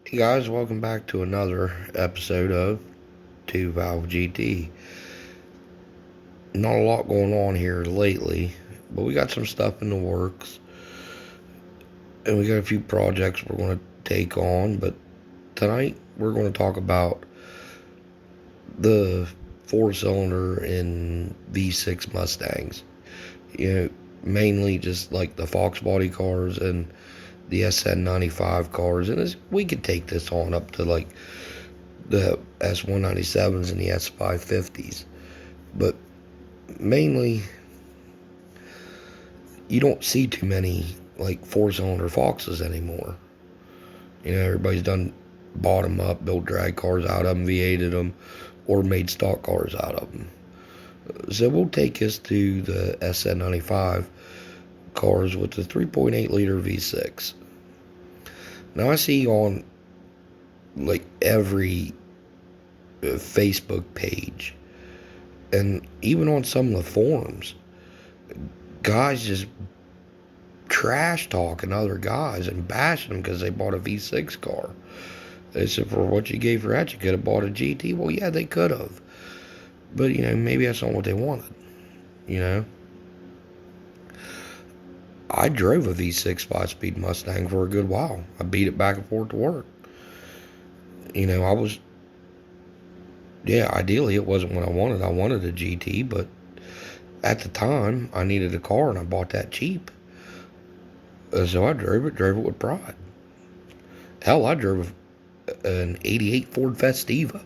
Hey guys, welcome back to another episode of 2 Valve GT. Not a lot going on here lately, but we got some stuff in the works, and we got a few projects we're going to take on. But tonight we're going to talk about the four-cylinder and V6 Mustangs. You know, mainly just like the Fox body cars and the SN95 cars, and we could take this on up to like the S197s and the S550s. But mainly, you don't see too many like four-cylinder Foxes anymore. Everybody's done bought them up, built drag cars out of them, V8'd them, or made stock cars out of them. So we'll take us to the SN95 cars with the 3.8 liter V6. Now I see on like every Facebook page and even on some of the forums, guys just trash talking other guys and bashing them because they bought a V6 car. They said, for what you gave for that, you could have bought a GT. Well, yeah, they could have. But, maybe that's not what they wanted. You know, I drove a V6 5-speed Mustang for a good while. I beat it back and forth to work. I was, yeah, ideally it wasn't what I wanted. I wanted a GT, but at the time, I needed a car and I bought that cheap. So I drove it with pride. Hell, I drove an 88 Ford Festiva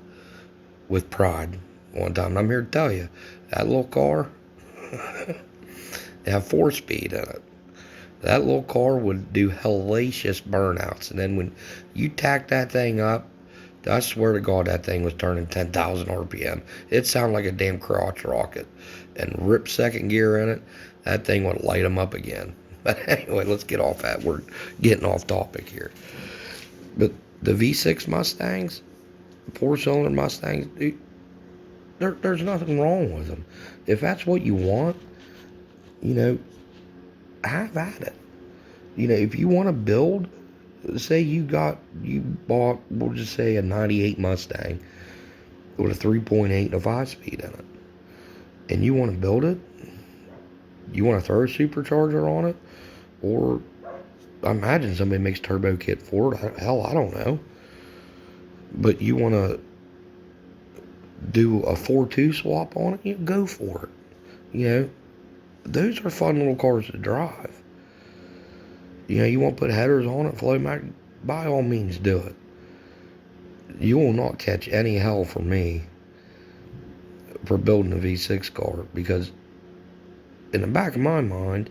with pride one time. And I'm here to tell you, that little car, it had 4-speed in it. That little car would do hellacious burnouts. And then when you tack that thing up, I swear to God, that thing was turning 10,000 RPM. It sounded like a damn crotch rocket. And rip second gear in it, that thing would light them up again. But anyway, let's get off that. We're getting off topic here. But the V6 Mustangs, four-cylinder Mustangs, dude, there's nothing wrong with them. If that's what you want, you know, have at it. If you want to build, say you bought, we'll just say a 98 Mustang with a 3.8 and a 5-speed in it, and you want to build it, you want to throw a supercharger on it, or I imagine somebody makes turbo kit for it. Hell, I don't know. But you want to do a 4.2 swap on it, go for it. Those are fun little cars to drive. You want to put headers on it, flow back, by all means do it. You will not catch any hell from me for building a V6 car, because in the back of my mind,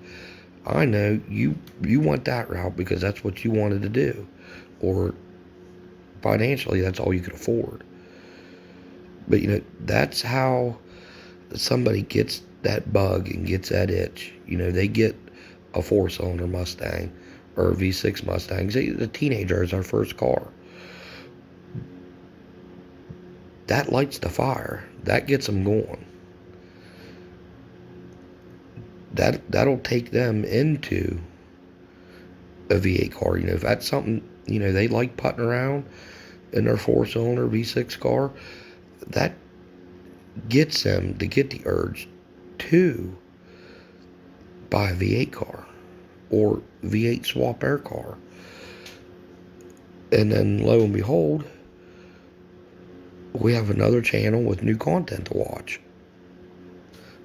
I know you went that route because that's what you wanted to do, or financially that's all you could afford. But that's how somebody gets that bug and gets that itch. They get a four-cylinder Mustang or a V6 Mustang. Say the teenager is our first car. That lights the fire. That gets them going. That'll take them into a V8 car. If that's something, they like putting around in their four-cylinder V6 car, that gets them to get the urge to buy a V8 car or V8 swap air car. And then lo and behold, we have another channel with new content to watch.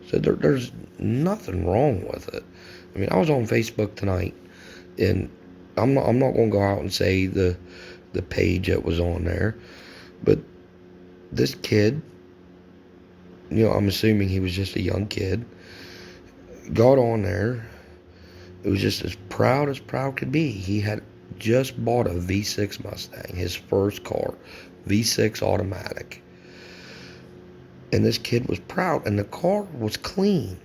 So there's nothing wrong with it. I mean, I was on Facebook tonight, and I'm not going to go out and say the page that was on there, but this kid, I'm assuming he was just a young kid, got on there. It was just as proud could be. He had just bought a V6 Mustang, his first car, V6 automatic. And this kid was proud, and the car was clean.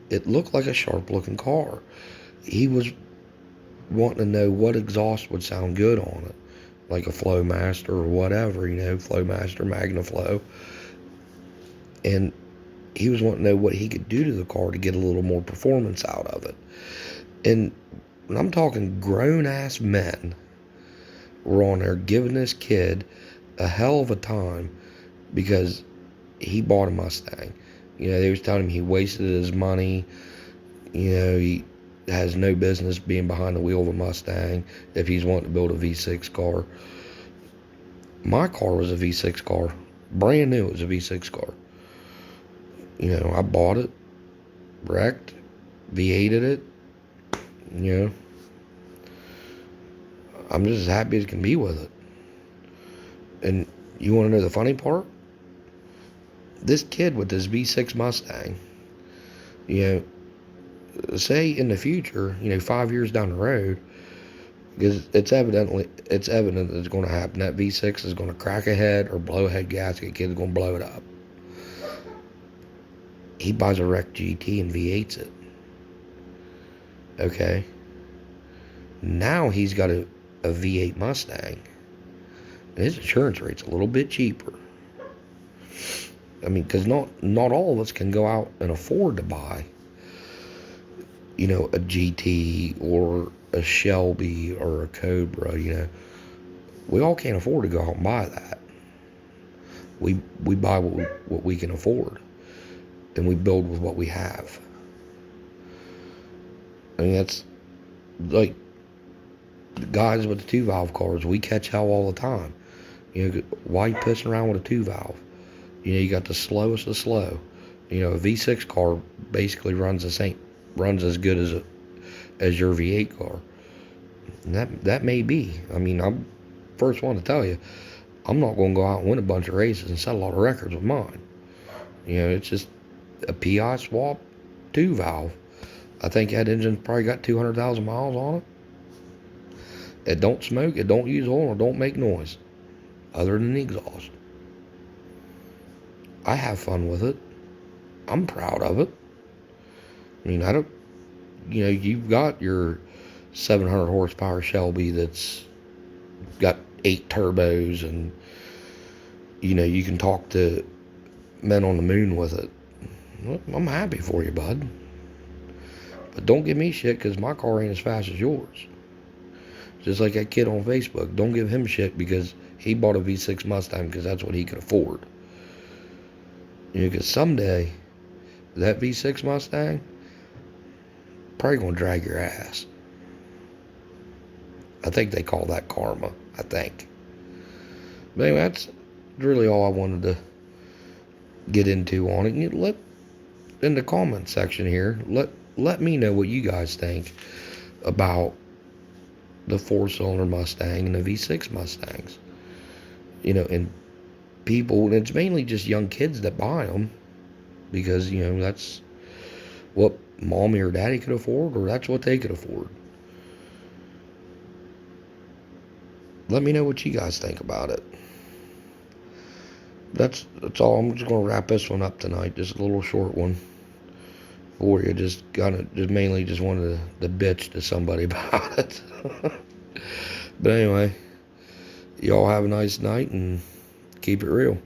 It looked like a sharp-looking car. He was wanting to know what exhaust would sound good on it, like a Flowmaster or whatever, Flowmaster, MagnaFlow. And he was wanting to know what he could do to the car to get a little more performance out of it. And when I'm talking grown-ass men were on there giving this kid a hell of a time because he bought a Mustang. They was telling him he wasted his money. He has no business being behind the wheel of a Mustang if he's wanting to build a V6 car. My car was a V6 car. Brand new, it was a V6 car. I bought it, wrecked, V8'd it. I'm just as happy as can be with it. And you want to know the funny part? This kid with this V6 Mustang, say in the future, 5 years down the road, because it's evident that it's going to happen. That V6 is going to crack a head or blow a head gasket. Kid's going to blow it up. He buys a wrecked GT and V8s it. Okay. Now he's got a V8 Mustang. And his insurance rate's a little bit cheaper. Because not all of us can go out and afford to buy, a GT or a Shelby or a Cobra. We all can't afford to go out and buy that. We buy what we can afford, and we build with what we have. That's like the guys with the 2-valve cars. We catch hell all the time. Why you pissing around with a 2-valve? You got the slowest of slow. A V6 car basically runs as good as your V8 car. And that may be. I'm first one to tell you, I'm not going to go out and win a bunch of races and set a lot of records with mine. It's just a PI swap 2-valve. I think that engine's probably got 200,000 miles on it. It don't smoke, it don't use oil, it don't make noise, other than the exhaust. I have fun with it. I'm proud of it. I don't, you've got your 700 horsepower Shelby that's got 8 turbos and, you can talk to men on the moon with it. Well, I'm happy for you, bud. But don't give me shit because my car ain't as fast as yours. Just like that kid on Facebook. Don't give him shit because he bought a V6 Mustang because that's what he could afford. Because someday, that V6 Mustang probably going to drag your ass. I think they call that karma, I think. But anyway, that's really all I wanted to get into on it. In the comment section here, let me know what you guys think about the 4-cylinder Mustang and the V6 Mustangs. And people, and it's mainly just young kids that buy them because, that's what mommy or daddy could afford, or that's what they could afford. Let me know what you guys think about it. That's all. I'm just going to wrap this one up tonight. Just a little short one for you. Just mainly just wanted to bitch to somebody about it. But anyway, y'all have a nice night and keep it real.